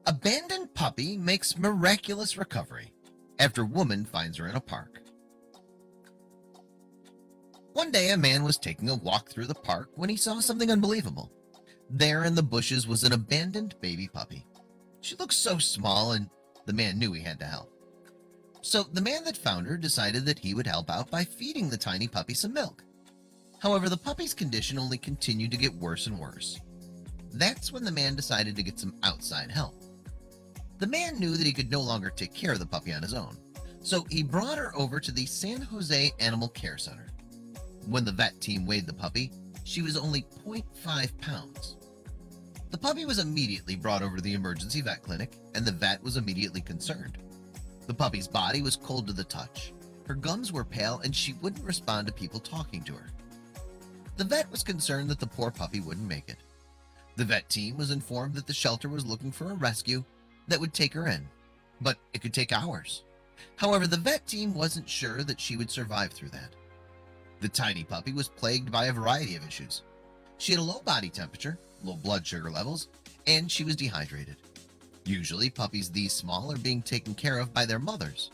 Abandoned puppy makes miraculous recovery after woman finds her in a park. One day a man was taking a walk through the park when he saw something unbelievable. There in the bushes was an abandoned baby puppy. She looked so small and the man knew he had to help. So the man that found her decided that he would help out by feeding the tiny puppy some milk. However, the puppy's condition only continued to get worse and worse. That's when the man decided to get some outside help. The man knew that he could no longer take care of the puppy on his own, so he brought her over to the San Jose Animal Care Center. When the vet team weighed the puppy, she was only 0.5 pounds. The puppy was immediately brought over to the emergency vet clinic, and the vet was immediately concerned. The puppy's body was cold to the touch. Her gums were pale, and she wouldn't respond to people talking to her. The vet was concerned that the poor puppy wouldn't make it. The vet team was informed that the shelter was looking for a rescue that would take her in, but it could take hours. However, the vet team wasn't sure that she would survive through that. The tiny puppy was plagued by a variety of issues. She had a low body temperature, low blood sugar levels, and she was dehydrated. Usually, puppies this small are being taken care of by their mothers.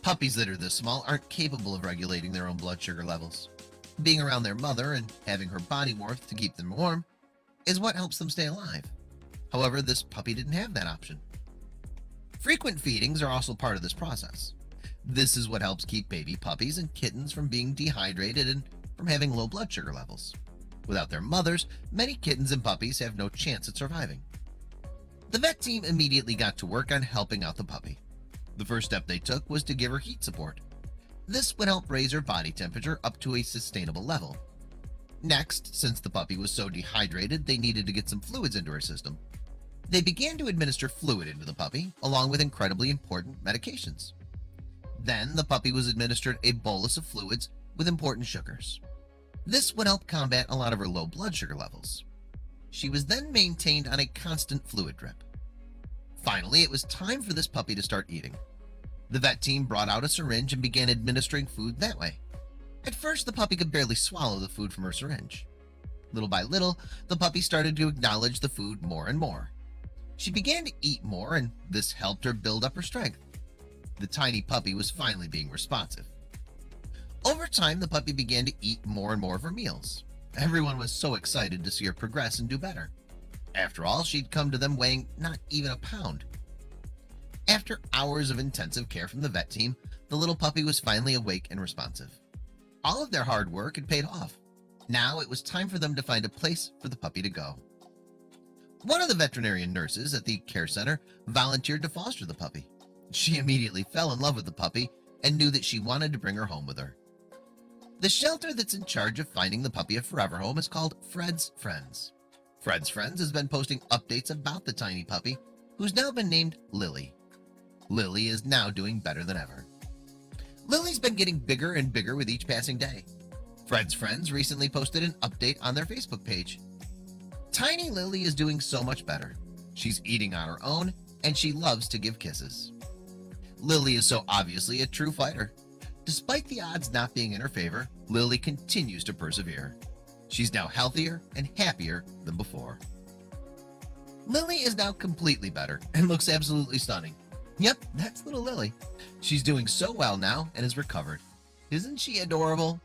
Puppies that are this small aren't capable of regulating their own blood sugar levels. Being around their mother and having her body warmth to keep them warm is what helps them stay alive. However, this puppy didn't have that option. Frequent feedings are also part of this process. This is what helps keep baby puppies and kittens from being dehydrated and from having low blood sugar levels. Without their mothers, many kittens and puppies have no chance at surviving. The vet team immediately got to work on helping out the puppy. The first step they took was to give her heat support. This would help raise her body temperature up to a sustainable level. Next, since the puppy was so dehydrated, they needed to get some fluids into her system. They began to administer fluid into the puppy, along with incredibly important medications. Then the puppy was administered a bolus of fluids with important sugars. This would help combat a lot of her low blood sugar levels. She was then maintained on a constant fluid drip. Finally, it was time for this puppy to start eating. The vet team brought out a syringe and began administering food that way. At first, the puppy could barely swallow the food from her syringe. Little by little, the puppy started to acknowledge the food more and more. She began to eat more, and this helped her build up her strength. The tiny puppy was finally being responsive. Over time, the puppy began to eat more and more of her meals. Everyone was so excited to see her progress and do better. After all, she'd come to them weighing not even a pound. After hours of intensive care from the vet team, the little puppy was finally awake and responsive. All of their hard work had paid off. Now it was time for them to find a place for the puppy to go. One of the veterinarian nurses at the care center volunteered to foster the puppy. She immediately fell in love with the puppy and knew that she wanted to bring her home with her. The shelter that's in charge of finding the puppy a forever home is called Fred's Friends. Fred's Friends has been posting updates about the tiny puppy, who's now been named Lily. Lily is now doing better than ever. Lily's been getting bigger and bigger with each passing day. Fred's Friends recently posted an update on their Facebook page. Tiny Lily is doing so much better. She's eating on her own, and she loves to give kisses. Lily is so obviously a true fighter. Despite the odds not being in her favor, Lily continues to persevere. She's now healthier and happier than before. Lily is now completely better and looks absolutely stunning. Yep, that's little Lily. She's doing so well now and is recovered. Isn't she adorable?